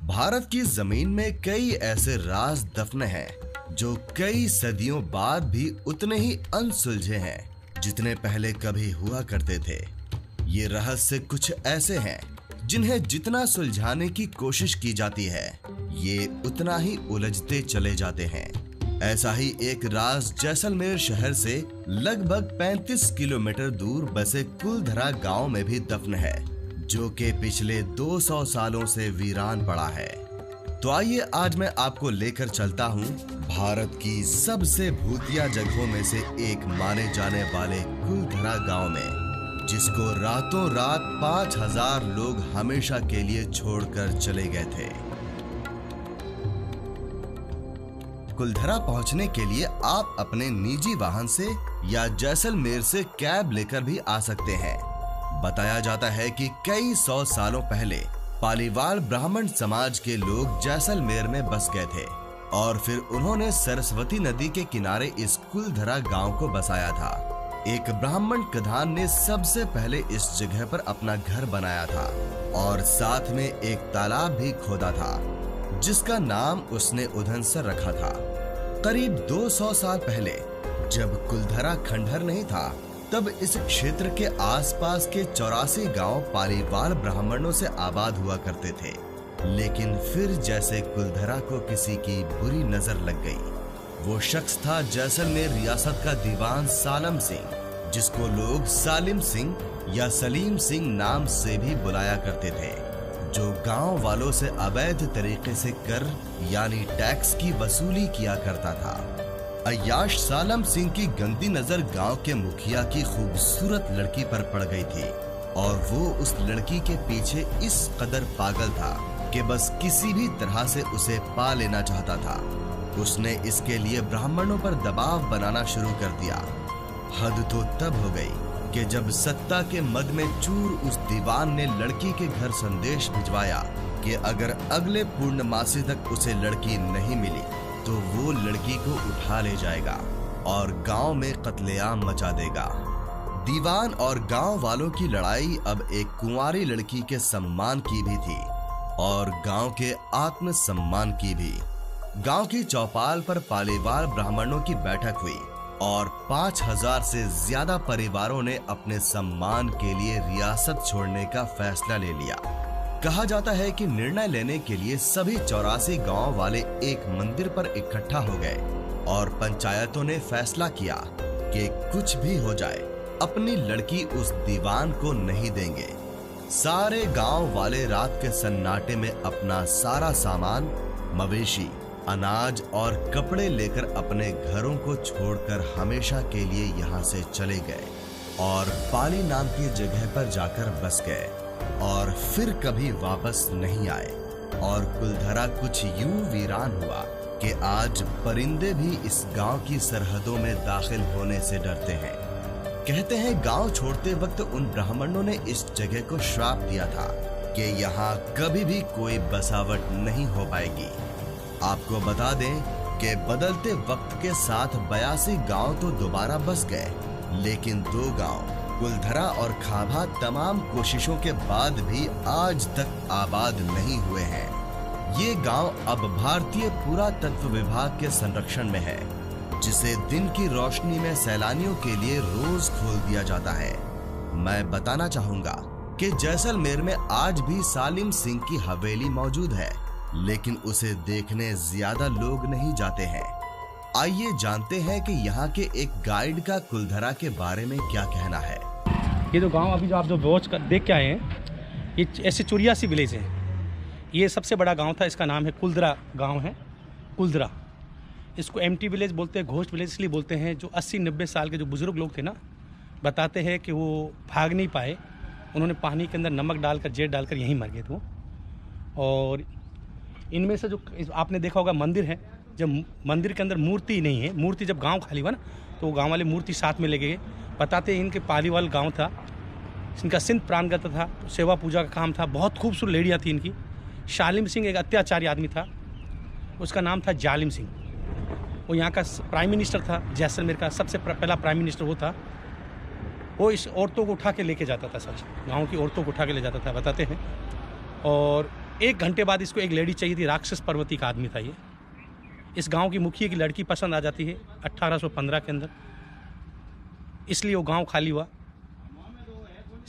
भारत की जमीन में कई ऐसे राज दफन हैं जो कई सदियों बाद भी उतने ही अनसुलझे हैं जितने पहले कभी हुआ करते थे। ये रहस्य कुछ ऐसे हैं जिन्हें जितना सुलझाने की कोशिश की जाती है ये उतना ही उलझते चले जाते हैं। ऐसा ही एक राज जैसलमेर शहर से लगभग 35 किलोमीटर दूर बसे कुलधरा गांव में भी दफन है, जो कि पिछले 200 सालों से वीरान पड़ा है। तो आइए आज मैं आपको लेकर चलता हूँ भारत की सबसे भूतिया जगहों में से एक माने जाने वाले कुलधरा गांव में, जिसको रातों रात 5000 लोग हमेशा के लिए छोड़कर चले गए थे। कुलधरा पहुंचने के लिए आप अपने निजी वाहन से या जैसलमेर से कैब लेकर भी आ सकते हैं। बताया जाता है कि कई 100 सालों पहले पालीवाल ब्राह्मण समाज के लोग जैसलमेर में बस गए थे और फिर उन्होंने सरस्वती नदी के किनारे इस कुलधरा गांव को बसाया था। एक ब्राह्मण कधान ने सबसे पहले इस जगह पर अपना घर बनाया था और साथ में एक तालाब भी खोदा था, जिसका नाम उसने उधनसर रखा था। करीब 200 साल पहले जब कुलधरा खंडहर नहीं था, तब इस क्षेत्र के आसपास के 84 गांव पालीवाल ब्राह्मणों से आबाद हुआ करते थे। लेकिन फिर जैसे कुलधरा को किसी की बुरी नजर लग गई। वो शख्स था जैसलमेर रियासत का दीवान सालम सिंह, जिसको लोग सालिम सिंह या सलीम सिंह नाम से भी बुलाया करते थे, जो गांव वालों से अवैध तरीके से कर यानी टैक्स की वसूली किया करता था। अय्याश सालम सिंह की गंदी नजर गांव के मुखिया की खूबसूरत लड़की पर पड़ गई थी और वो उस लड़की के पीछे इस कदर पागल था कि बस किसी भी तरह से उसे पा लेना चाहता था। उसने इसके लिए ब्राह्मणों पर दबाव बनाना शुरू कर दिया। हद तो तब हो गई कि जब सत्ता के मद में चूर उस दीवान ने लड़की के घर संदेश भिजवाया कि अगर अगले पूर्णमासी तक उसे लड़की नहीं मिली तो वो लड़की को उठा ले जाएगा और गांव में कत्लेआम मचा देगा। दीवान और गांव वालों की लड़ाई अब एक कुंवारी लड़की के सम्मान की भी थी और गांव के आत्मसम्मान की भी। गांव की चौपाल पर पालीवाल ब्राह्मणों की बैठक हुई और 5000 से ज्यादा परिवारों ने अपने सम्मान के लिए रियासत छोड़ने का फैसला ले लिया। कहा जाता है कि निर्णय लेने के लिए सभी 84 गांव वाले एक मंदिर पर इकट्ठा हो गए और पंचायतों ने फैसला किया कि कुछ भी हो जाए अपनी लड़की उस दीवान को नहीं देंगे। सारे गांव वाले रात के सन्नाटे में अपना सारा सामान, मवेशी, अनाज और कपड़े लेकर अपने घरों को छोड़कर हमेशा के लिए यहाँ से चले गए और पाली नाम की जगह पर जाकर बस गए और फिर कभी वापस नहीं आए। और कुलधरा कुछ यूं वीरान हुआ कि आज परिंदे भी इस गांव की सरहदों में दाखिल होने से डरते हैं। कहते हैं गांव छोड़ते वक्त उन ब्राह्मणों ने इस जगह को श्राप दिया था कि यहाँ कभी भी कोई बसावट नहीं हो पाएगी। आपको बता दें कि बदलते वक्त के साथ 82 गांव तो दोबारा बस गए, लेकिन 2 गांव कुलधरा और खाभा तमाम कोशिशों के बाद भी आज तक आबाद नहीं हुए हैं। ये गांव अब भारतीय पुरातत्व विभाग के संरक्षण में है, जिसे दिन की रोशनी में सैलानियों के लिए रोज खोल दिया जाता है। मैं बताना चाहूंगा कि जैसलमेर में आज भी सालिम सिंह की हवेली मौजूद है, लेकिन उसे देखने ज्यादा लोग नहीं जाते हैं। आइए जानते हैं कि यहाँ के एक गाइड का कुलधरा के बारे में क्या कहना है। ये जो गांव अभी जो आप जो वॉच देख के आए हैं, ये ऐसे 84 विलेज है। ये सबसे बड़ा गांव था, इसका नाम है कुलधरा गांव है। कुलधरा इसको एम्प्टी विलेज बोलते हैं, घोस्ट विलेज इसलिए बोलते हैं। जो 80-90 साल के जो बुजुर्ग लोग थे ना, बताते हैं कि वो भाग नहीं पाए, उन्होंने पानी के अंदर नमक डालकर, जेट डालकर यहीं मर गए थे। और इनमें से जो आपने देखा होगा मंदिर है, जब मंदिर के अंदर मूर्ति नहीं है, मूर्ति जब गांव खाली हुआ ना तो गांव वाले मूर्ति साथ में लेके गए। बताते हैं इनके पालीवाल गांव था, इनका सिंध प्रांगत था, सेवा पूजा का काम था, बहुत खूबसूरत लेडियाँ थी इनकी। सालिम सिंह एक अत्याचारी आदमी था, उसका नाम था जालिम सिंह। वो यहाँ का प्राइम मिनिस्टर था, जैसलमेर का सबसे पहला प्राइम मिनिस्टर वो था। वो इस औरतों को उठा के लेके जाता था, सच गाँव की औरतों को उठा के ले जाता था, बताते हैं। और 1 घंटे बाद इसको एक लेडी चाहिए थी, राक्षस पर्वती का आदमी था ये। इस गांव की मुखिया की लड़की पसंद आ जाती है 1815 के अंदर, इसलिए वो गांव खाली हुआ।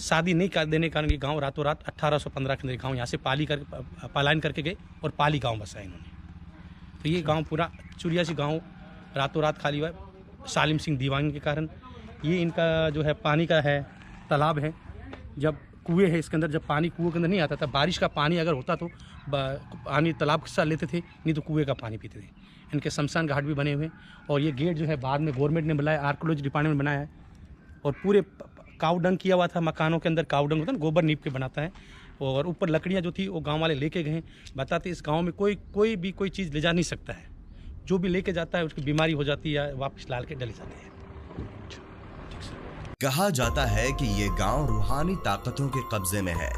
शादी नहीं कर देने के कारण ये गांव रातों रात 1815 के अंदर गांव यहाँ से पलायन करके गए और पाली गांव बसाया इन्होंने। तो ये गांव पूरा चुरियासी गांव रातों रात खाली हुआ सालिम सिंह दीवान के कारण। ये इनका जो है पानी का है तालाब है, जब कुएं है इसके अंदर, जब पानी कुएं के अंदर नहीं आता था, बारिश का पानी अगर होता तो पानी तालाब के साथ लेते थे, नहीं तो कुएं का पानी पीते थे। इनके शमशान घाट भी बने हुए, और ये गेट जो है बाद में गवर्नमेंट ने बनाया, आर्कोलॉजी डिपार्टमेंट ने बनाया है। और पूरे काउडंग किया हुआ था मकानों के अंदर, काउडंग होता है ना, गोबर नीप के बनाता है। और ऊपर लकड़ियाँ जो थी वो गांव वाले लेके गए, बताते इस गांव में कोई चीज़ ले जा नहीं सकता है, जो भी लेके जाता है उसकी बीमारी हो जाती है या वापस लाल के डले जाते हैं। कहा जाता है कि ये गांव रूहानी ताकतों के कब्जे में है।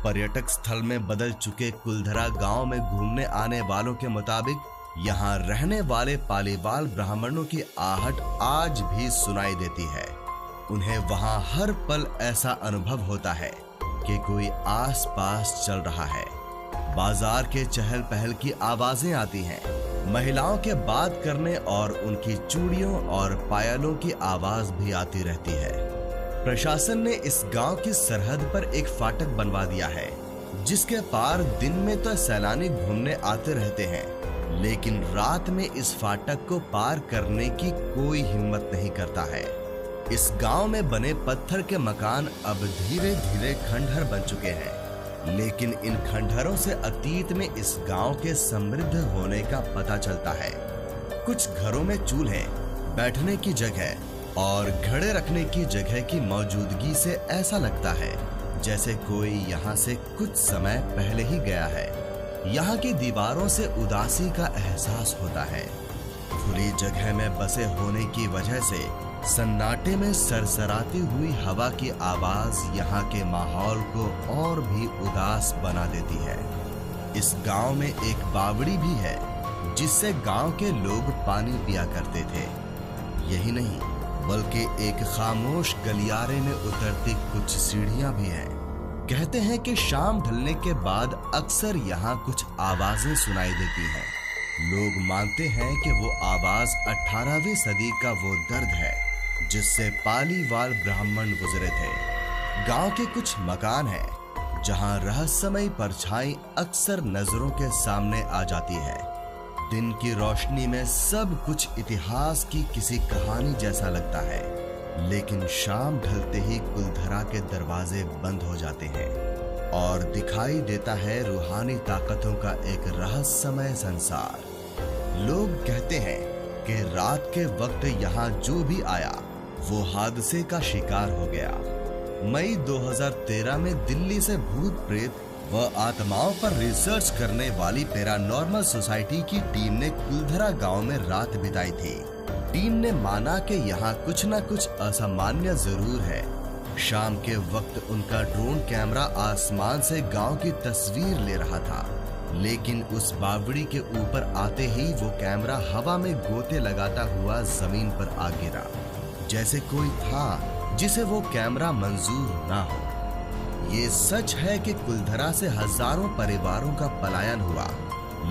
पर्यटक स्थल में बदल चुके कुलधरा गांव में घूमने आने वालों के मुताबिक यहाँ रहने वाले पालीवाल ब्राह्मणों की आहट आज भी सुनाई देती है। उन्हें वहाँ हर पल ऐसा अनुभव होता है कि कोई आस पास चल रहा है। बाजार के चहल पहल की आवाजें आती हैं, महिलाओं के बात करने और उनकी चूड़ियों और पायलों की आवाज भी आती रहती है। प्रशासन ने इस गांव की सरहद पर एक फाटक बनवा दिया है, जिसके पार दिन में तो सैलानी घूमने आते रहते हैं, लेकिन रात में इस फाटक को पार करने की कोई हिम्मत नहीं करता है। इस गांव में बने पत्थर के मकान अब धीरे धीरे खंडहर बन चुके हैं, लेकिन इन खंडहरों से अतीत में इस गांव के समृद्ध होने का पता चलता है। कुछ घरों में चूल्हे, बैठने की जगह और घड़े रखने की जगह की मौजूदगी से ऐसा लगता है जैसे कोई यहाँ से कुछ समय पहले ही गया है। यहाँ की दीवारों से उदासी का एहसास होता है। खुली जगह में बसे होने की वजह से सन्नाटे में सरसराती हुई हवा की आवाज यहाँ के माहौल को और भी उदास बना देती है। इस गांव में एक बावड़ी भी है, जिससे गांव के लोग पानी पिया करते थे। यही नहीं, बल्कि एक खामोश गलियारे में उतरती कुछ सीढ़ियां भी हैं। कहते हैं कि शाम ढलने के बाद अक्सर यहाँ कुछ आवाजें सुनाई देती हैं। लोग मानते हैं कि वो आवाज 18वीं सदी का वो दर्द है जिससे पालीवाल ब्राह्मण गुजरे थे। गांव के कुछ मकान हैं जहां रहस्यमयी परछाई अक्सर नजरों के सामने आ जाती है। दिन की रोशनी में सब कुछ इतिहास की किसी कहानी जैसा लगता है, लेकिन शाम ढलते ही कुलधरा के दरवाजे बंद हो जाते हैं और दिखाई देता है रूहानी ताकतों का एक रहस्यमय संसार। लोग कहते हैं कि रात के वक्त यहाँ जो भी आया वो हादसे का शिकार हो गया। मई 2013 में दिल्ली से भूत प्रेत व आत्माओं पर रिसर्च करने वाली पैरानॉर्मल सोसाइटी की टीम ने कुलधरा गांव में रात बिताई थी। टीम ने माना कि यहाँ कुछ न कुछ असामान्य जरूर है। शाम के वक्त उनका ड्रोन कैमरा आसमान से गांव की तस्वीर ले रहा था, लेकिन उस बावड़ी के ऊपर आते ही वो कैमरा हवा में गोते लगाता हुआ जमीन पर आ गिरा, जैसे कोई था जिसे वो कैमरा मंजूर ना हो। ये सच है कि कुलधरा से हजारों परिवारों का पलायन हुआ,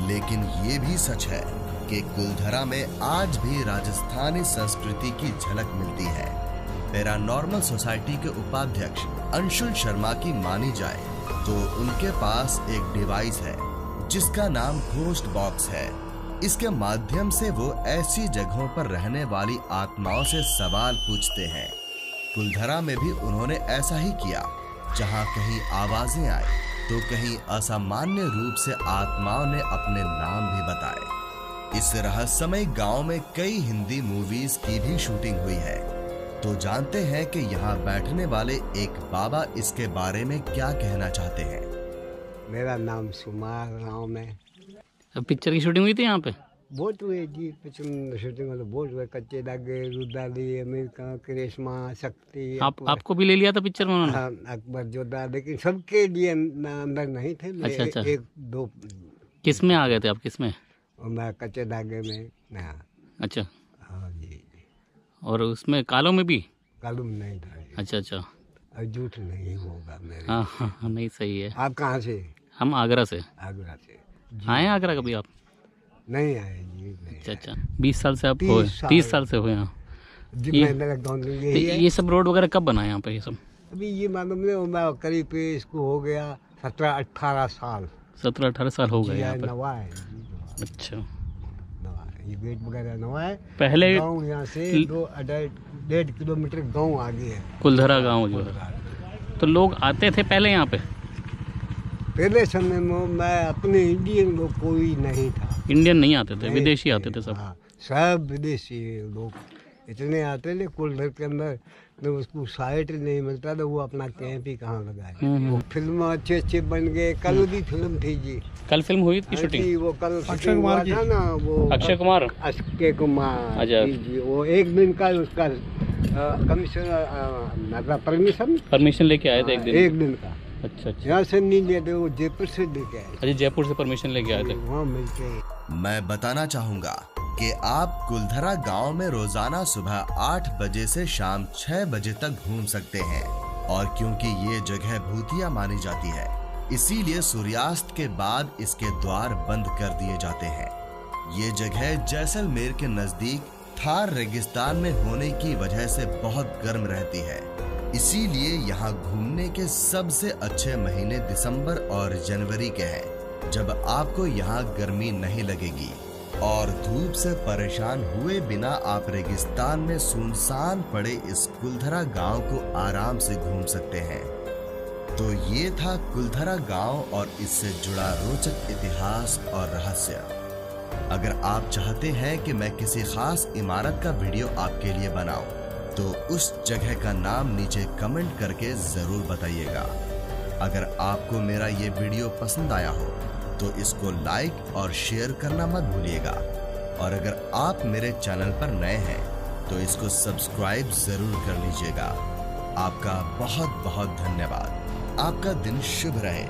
लेकिन ये भी सच है कि कुलधरा में आज भी राजस्थानी संस्कृति की झलक मिलती है। पैरानॉर्मल सोसाइटी के उपाध्यक्ष अंशुल शर्मा की मानी जाए तो उनके पास एक डिवाइस है जिसका नाम घोस्ट बॉक्स है। इसके माध्यम से वो ऐसी जगहों पर रहने वाली आत्माओं से सवाल पूछते हैं। कुलधरा में भी उन्होंने ऐसा ही किया, जहाँ कहीं आवाजें आई तो कहीं असामान्य रूप से आत्माओं ने अपने नाम भी बताए। इस रहस्यमय गांव में कई हिंदी मूवीज की भी शूटिंग हुई है। तो जानते हैं कि यहाँ बैठने वाले एक बाबा इसके बारे में क्या कहना चाहते हैं। मेरा नाम सुमार गाँव में। अब पिक्चर की शूटिंग हुई थी यहाँ पे? बहुत हुए जी, शूटिंग मतलब बहुत हुए। कच्चे धागे, रुदाली, अमेरिका, करिश्मा, शक्ति। आपको भी ले लिया था पिक्चर में उन्होंने? हाँ, अकबर जोधा, लेकिन सबके लिए अंदर नहीं थे। अच्छा। एक दो। किस में आ गए थे आप? किस में? मैं कच्चे धागे में। अच्छा। हाँ जी। और उसमें कालों में भी? कालूम नहीं था। अच्छा। झूठ नहीं होगा मेरे। हाँ, नहीं सही है। आप कहाँ से? हम आगरा से। आगरा से। आए हैं आगरा कभी आप? नहीं आए जी, नहीं अच्छा आए। अच्छा, 20 साल से आप 30 हुए? साल। 30 साल से हुए यहाँ। जी ये- मेरा गाँव तो यही है। ये सब रोड वगैरह कब बना है यहाँ पे ये सब? अभी ये मालूम नहीं, मैं करीब इसको हो गया 17-18 साल। 17-18 साल हो गए जी, यहाँ पे। नवा है जी, नवा। अच्छा, नवा है। ये गेट वगैरह नवा है। पहले गाँव यहाँ से 2-1.5 किलोमीटर गाँव आगे है। कुलधरा गांव जो है, तो लोग आते थे पहले यहाँ पे? पहले समय में मैं अपने इंडियन लोग कोई नहीं था। इंडियन नहीं आते थे, नहीं विदेशी आते थे सब। हाँ, सब विदेशी लोग इतने आते थे कुलधर के अंदर, तो उसको साइट नहीं मिलता था, वो अपना कैंप ही कहाँ लगाए। वो फिल्म अच्छे अच्छे बन गए। कल भी फिल्म थी जी। कल फिल्म हुई थी हाँ शूटिंग? जी, वो कल शूटिंग हुआ था ना, वो अक्षय कुमार। अक्षय कुमार अच्छा। जी, वो एक दिन का उसका कमीशन परमिशन लेके आए थे एक दिन? एक दिन का। अच्छा अच्छा। यहाँ से नहीं लेते, वो जयपुर से लेके आए। अजय जयपुर से परमिशन लेके आए थे। वहाँ मिलते हैं। मैं बताना चाहूंगा कि आप कुलधरा गांव में रोजाना सुबह 8 बजे से शाम 6 बजे तक घूम सकते हैं, और क्योंकि ये जगह भूतिया मानी जाती है, इसीलिए सूर्यास्त के बाद इसके द्वार बंद कर दिए जाते हैं। ये जगह जैसलमेर के नजदीक थार रेगिस्तान में होने की वजह से बहुत गर्म रहती है, इसीलिए यहाँ घूमने के सबसे अच्छे महीने दिसंबर और जनवरी के हैं, जब आपको यहाँ गर्मी नहीं लगेगी और धूप से परेशान हुए बिना आप रेगिस्तान में सुनसान पड़े इस कुलधरा गांव को आराम से घूम सकते हैं। तो ये था कुलधरा गांव और इससे जुड़ा रोचक इतिहास और रहस्य। अगर आप चाहते हैं कि मैं किसी खास इमारत का वीडियो आपके लिए बनाऊं, तो उस जगह का नाम नीचे कमेंट करके जरूर बताइएगा। अगर आपको मेरा ये वीडियो पसंद आया हो तो इसको लाइक और शेयर करना मत भूलिएगा, और अगर आप मेरे चैनल पर नए हैं तो इसको सब्सक्राइब जरूर कर लीजिएगा। आपका बहुत बहुत धन्यवाद। आपका दिन शुभ रहे।